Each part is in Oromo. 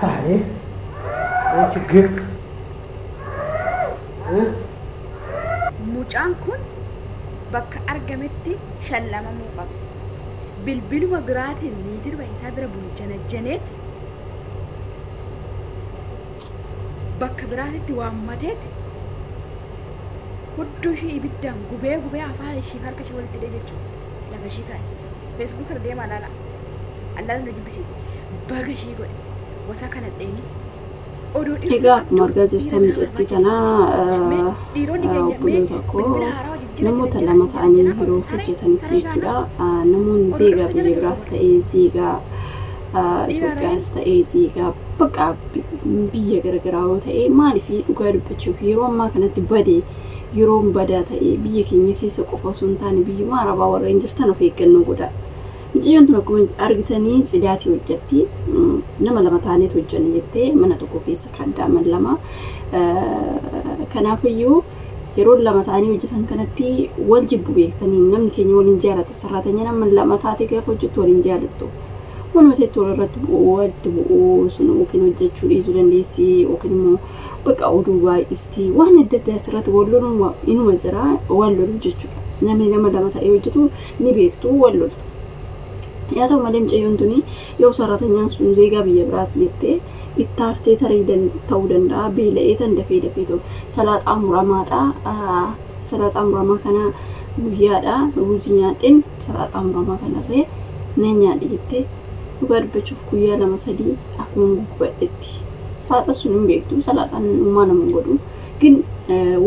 Tadi, cegek. Mucaan kun bakka argametti shallamamuu qaba. Bilbiluma biraatiin niitirba isaa bira bulchanajjaneeti bakka biraatitti waammateeti hudduu ishii ibiddaan gubee afaan ishii harka ishii walitti hidhee jechuudha. Lafa ishii kaa'e feesbuuk irra deemaa ilaala. Allaala na jibbisiise baga ishii godhe gosa kana dheeni. Egaa akkuma argaa jirtan jetti tanaa obboloota koo namoota lama ta'anii yeroo hojjetanitti jechuudha. Namoonni zeegaa biyya biraas ta'ee zeegaa Itoophiyaas ta'ee zeegaa bakka biyya garaagaraa yoo ta'e maaliif dhugaa dubbachuuf yeroo ammaa kanatti badee yeroo badaa ta'e biyya keenya keessa qofa osoo hin taane biyyuma arabaa warreen jirtan of eeggannoo godhaa. Mucayyoon tun akkuma argitanii cidaatii hojjetti nama lama ta'aniitu hojjanne jettee mana tokko keessa kaddaaman lama. Kanaafiyyuu yeroo lama ta'anii hojjetan kanatti wal jibbu beektanii namni keenya waliin jaalata sarratanya nama lama taatee gaafa hojjettu waliin jaalattu. Wanuma ta'e tola irratti walitti bu'uu sun yookiin hojjechuu dhiisuu dandeessi yookiin immoo bakka oduu baay'istii waan adda addaa asirratti wal loluu inuma jira wal loluu jechuudha. Namni nama lama ta'ee hojjetu ni beektu wal lolu. Yaa ta'u malee mucayyoon tuni yoo sarratanyaan sun zeegaa biyya biraati jettee itti aartee tarii ta'uu danda'a beela'ee tan dafee ta'u salaaxaa muramaadha. Salaaxaa muramaa kana guyyaadha ruuzii nyaadheen salaaxaa muramaa kanarree na nyaadhe jettee dhugaa dubbachuuf guyyaa lama sadii akkuma gubbadhetti. Salaaxaa sun hin beektu salaaxaan uumaa nama godhu ግን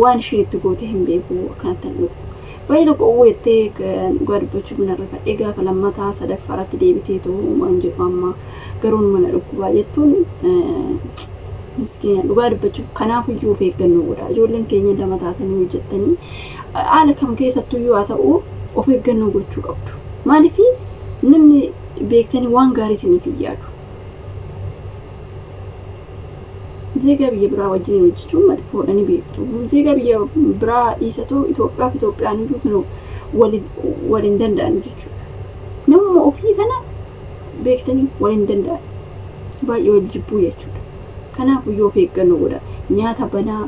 waan isheen itti goote hin beeku akkanatti hin dhugu. Baay'ee tokko uwwettee dhugaa dubbachuuf narra egaa falammataa sadaffaarratti deebitee ta'uu waan jedhu amma garuun mana dhukkubaa jettuun miskiina dhugaa dubbachuuf kanaafiyyuu of eeggannoo godhaa. Ijoolleen keenya lama taatanii hojjettanii haala kam keessattuyyuu haa ta'u of eeggannoo gochuu qabdu. Maaliif namni beektanii waan gaarii isiniif yaadu. Zeegaa biyya biraa wajjin hojjechuun mati fuudhanii beektu. Zeegaa biyya biraa dhiisatoo Itoophiyaan iyyuu kan waliin danda'an jechuudha. Namuma ofii kana beektanii waliin danda'an baay'ee wal jibbuu jechuudha. Kanaaf iyyuu of eeggannoo godhaa. Nyaata banaa,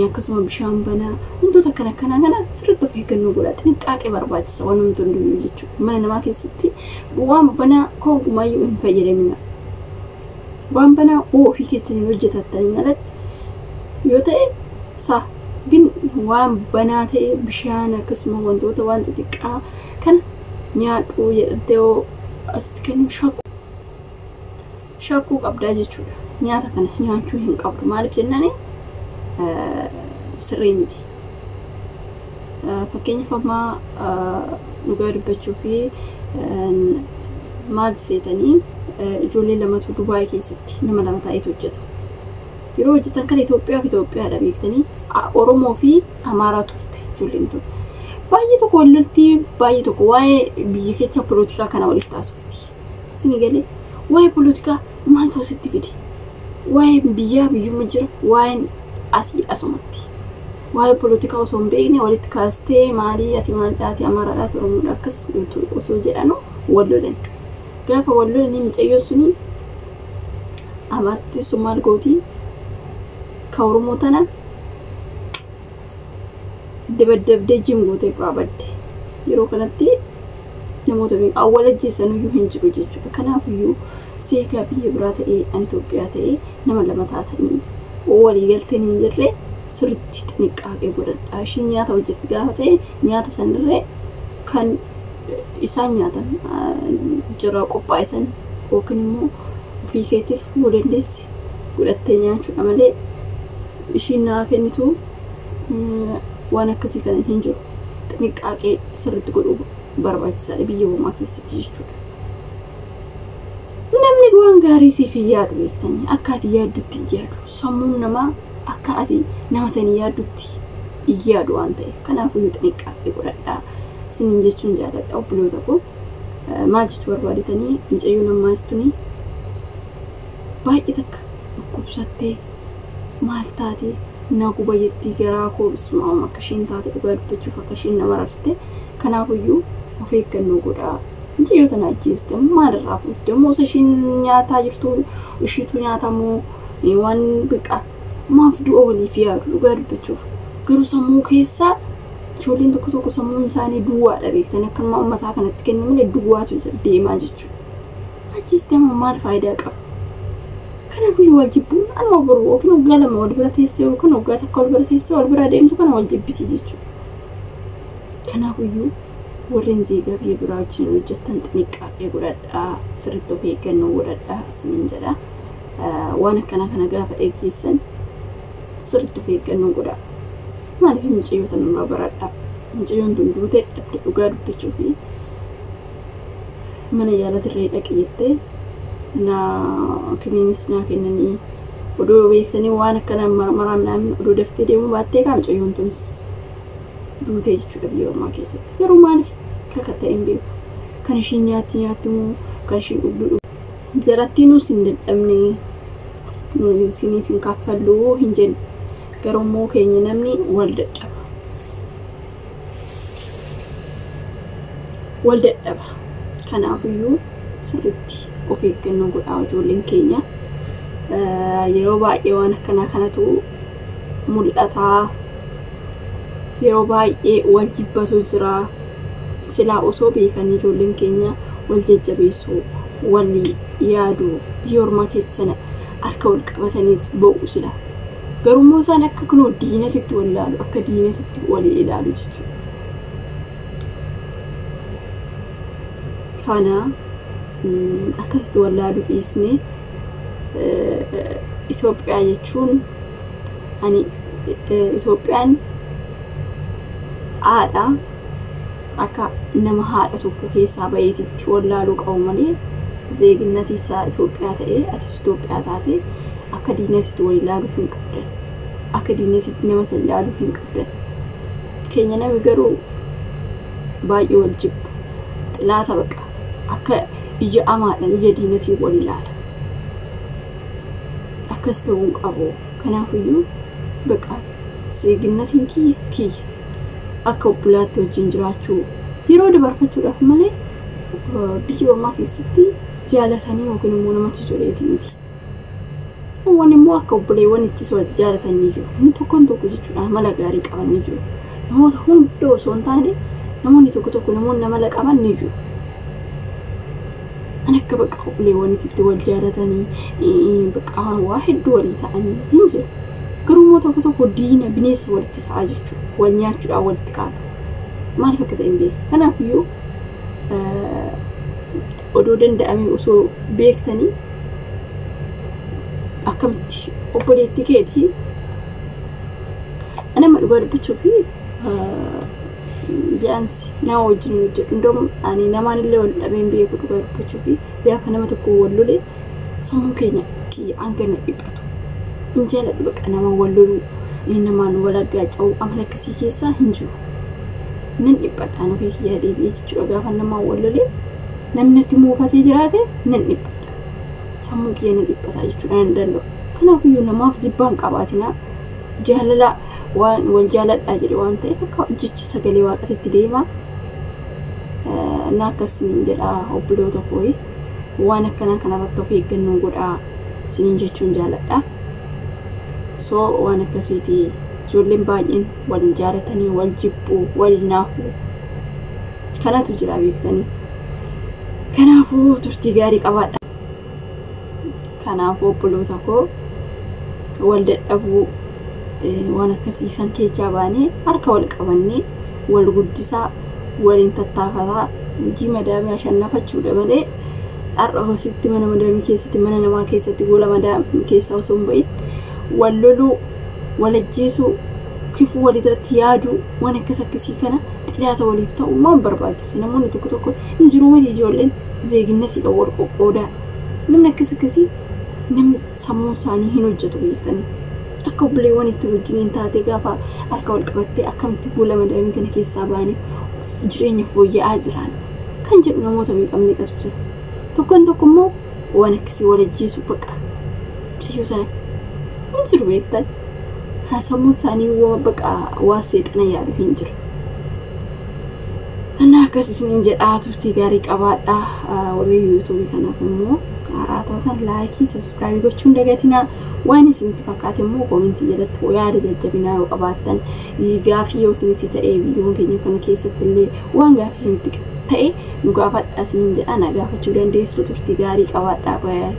akkasuma bishaan banaa, wantoota kana sirriitti of eeggannoo godhaa. Xinqaaqee barbaachisa waan namni hundumaa jechuudha. Mana namaa keessatti waan banaa konkumaayyuu hin fayyadamina. Waan banaa ofii keessanii hojjetattanii alatti yoo ta'e ግን waan banaa ta'e bishaan akkasuma wantoota waan xixiqqaa kan nyaadhu jedhamtee asitti kan shakkuu qabdaa jechuudha. Nyaata kana nyaachuu hin qabdu. Maaliif jennaan sirrii miti. Fakkeenyaaf amma dhugaa dubbachuu fi maal seetanii ijoollee lamatu Dubaay keessatti nama lama ta'etu hojjeta. Yeroo hojjetan kan Itoophiyaadha beektanii Oromoo fi Amaaraa turte ijoolleen tun. Baay'ee tokko walloltii baay'ee tokko waa'ee biyya keessa politikaa kana walitti taasifti. Isin galee waa'ee politikaa maaltu asitti fide? Waa'ee biyyummaa jira waa'een asumatti. Waa'ee politikaa osoo hin beekne walitti kaastee maalii ati maaldhaati Amaaraadhaati Oromoodha akkas osoo jedhanu wallolan. Gaafa wallolanii mucayyoo suni amartii sumaal gootii ka Oromoo tana dabdabdee jingoote baabadde. Yeroo kanatti namoota beeku awwala jeessanuyyuu hin jiru jechuudha. Kanaafiyyuu seekaa biyya biraa ta'ee an Itoophiyaa ta'ee nama lama taatanii walii galteen hin jirre sirriitti xinqaaqee godhadhaa. Ishiin nyaata hojjetti gaafa ta'e nyaata sanirree kan isaan nyaatan jira qophaa'isan yookiin immoo ofii keetiif dandeessi godhattee nyaachuudha malee ishiin naa kennitu waan akkasii kana hin jiru. Xinqaaqee sirriitti godhuu barbaachisaadha biyya uumaa keessatti jechuudha. Namni waan gaarii siif yaadu beektanii akka ati yaaddutti yaadu. Sammuun namaa akka ati nama sanii yaaddutti yaadu waan ta'eef kanaafuu xinqaaqee godhadhaa. Sinin jechuun jaaladha obboloota koo. Maal jechuu barbaaditanii mucayyoo namaa jettuni baay'ee takka dhukkubsattee maal taate na gubayyetti garaa koo bismaa'uma akka isheen taate dhugaa dubbachuuf akka isheen nama rarte kanaafiyyuu of eeggannoo godhaa mucayyoo tana ajjeeste maalirraa fuutte immoo ishiin nyaataa jirtu ishiitu nyaatamoo waan biqaa maaf du'a waliif yaadu dhugaa dubbachuuf garuu sammuu keessaa ijoolleen tokko sammuun isaanii duwwaadha beektanii akka ummataa kanatti kenne malee duwwaatu deemaa jechuudha. Ajjeeste ammoo maal faayidaa qaba? Kanaafuu wal jibbuun anuma boru yookiin waggaa lama wal bira teessee yookiin waggaa takka wal bira teessee wal bira deemtu kana wal jibbiti jechuudha. Kanaafuu warreen zeegaa biyya biraa wajjin hojjettan xinniqqaaqee godhadhaa sirriitti of eeggannoo godhadhaa isiniin jedha. Waan akkana kana gaafa eegsisan sirriitti of eeggannoo godhaa. Maaliif mucayyoo tana nurraa baradhaa? Mucayyoon tun duutee dhabde dhugaa dubbachuu fi mana yaalatirree dhaqe jettee kiliinis naa kennanii odoo beektanii waan akkana marmaraa minaamin odoo daftee deemuu baattee kaa mucayyoon tunis duutee jechuudha biyya ormaa keessatti. Garuu maaliif akka ta'e hin beeku. Kan ishiin nyaatti moo kan ishiin dhugdu jarattiinuu sin dadhabne isiniif hin kaffalluu hin jenne. Garuu immoo keenya namni wal dadhaba. Wal dadhaba. Kanaafiyyuu sirriitti of eeggannoo godhaa ijoolleen keenya. Yeroo baay'ee waan akkanaa kanatu mul'ataa. Yeroo baay'ee wal jibbatu jira. Silaa osoo beekan ijoolleen keenya wal jajjabeessuu wal yaadu biyya ormaa keessana harka wal qabataniitu ba'u sila. Garuu immoo isaan akka kunoo diinatitti wal ilaalu akka diinatitti wal ilaalu jechuudha. Kana akkasitti wal ilaalu dhiisnee Itoophiyaa jechuun Itoophiyaan haadha akka nama haadha tokko keessaa bayeetitti wal ilaaluu qabu malee zeeginnati isaa Itoophiyaa ta'ee atis Itoophiyaa taate akka diinatitti wal ilaaluu hin qabdan. Akka diinatitti nama san ilaaluu hin qabdan. Keenya nami garuu baay'ee wal jibba. Xilaata baqa akka ija amaadhaan ija diinatii wal ilaala. Akkas ta'uu qabu. Kanaafiyyuu baqa zeeginnatiin kiyya akka obbolaatti wajjin jiraachuu yeroo dabarfachuudhaaf malee biyya ormaa keessatti jaalatanii yookiin immoo namatti toleeti miti. Waan immoo akka obboleewwan itti sooti jaalatanii jiru. Inni tokkoon tokko jechuudha mala gaarii qabanii jiru. Namoota hunda osoo hin taane namoonni tokko namoonni mala qaban ni jiru. Ani akka baqa obboleewwan itti wal jaalatanii baqa waa hedduu walii ta'anii hin jiru. Garuu immoo tokko diina bineensa walitti sa'aa jechuudha. Wal nyaachuudhaan walitti kaata. Maaliif akka ta'e hin beeku. Kanaafiyyuu odoo danda'amee osoo beektanii akkamitti obboleetti keetii nama dhugaa dubbachuu fi biyaansi nama wajjin hojjedhu ndoom ani namaan illee wal dhabeen beeku dhugaa dubbachuu fi gaafa nama tokko wal lole sammuu keenya kiyya hangana dhiphatu. Hin jaaladhu baqa nama wal loluu namaan wal aggaaca'uu amala akkasii keessaa hin jiru. Nan dhiphadhaan ofii kiyyaa deebi'ee jechuudha gaafa namaan wal lolee namni natti muufatee jiraate nan dhiphadha. Sammuu kiyya nan dhiphataa jechuudha nan danda'u. Kanaafiyyuu namaaf jibbaan qabaatinaa jaalala waan wal jaaladhaa jedhe waan ta'eef akka jecha sagalee waaqatitti deema. Na akkasiin jedhaa obboloota kooyi waan akkanaa kanarratti of eeggannoo godhaa isiniin jechuun jaaladha. So waan akkasiiti ijoolleen baay'een waliin jaalatanii wal jibbuu wal naafuu kanatu jira beektanii. Kanaafuu turtii gaarii qabaadha. Kanaafuu obboloota koo wal dadhabuu waan akkasii san keessaa baanee harka wal qabannee wal guddisaa waliin tattaafataa hojii madaamii ashannafachuudha malee har'a hositti mana madaamii keessatti mana namaa keessatti gola madaamii keessaa osoo hin bahin wal loluu wal ajjeesuu kifuu walirratti yaaduu waan akkasii kana xilaata waliif ta'uu maan barbaachisa. Namoonni tokko hin jiru malee ijoolleen zeeginnatiidha wal qoqqoodaa. Namni akkasii namni sammuu isaanii hin hojjetu beektanii. Akka obboleewwan itti wajjiniin taate gaafa harka wal qabattee akkamitti gola madaamii kana keessaa baanii jireenya fooyya'aa jiran kan jedhu namoota beekamne qatu jira. Tokkoon immoo waan akkasii wal ajjeesuu baqa. Mucayyoo tana hin jiru beektaa. Sammuu isaanii waa baqa waa seexana yaadu hin jiru. Ana akkasii isiniin jedhaa turtii gaarii qabaadha. Warri YouTube kanaaf immoo haaraa taatan laayikii subscribe gochuun dagatinaa. Waan isinitti fakkaate immoo koomentii jalatti yaada jajjabinaa yoo qabaattan gaafii yoo isinitti ta'ee viidiyoon keenya kana keessatti illee waan gaafii isinitti ta'e nu gaafadhaa isiniin jedhaa na gaafachuu dandeessu. Turtii gaarii qabaadhaa.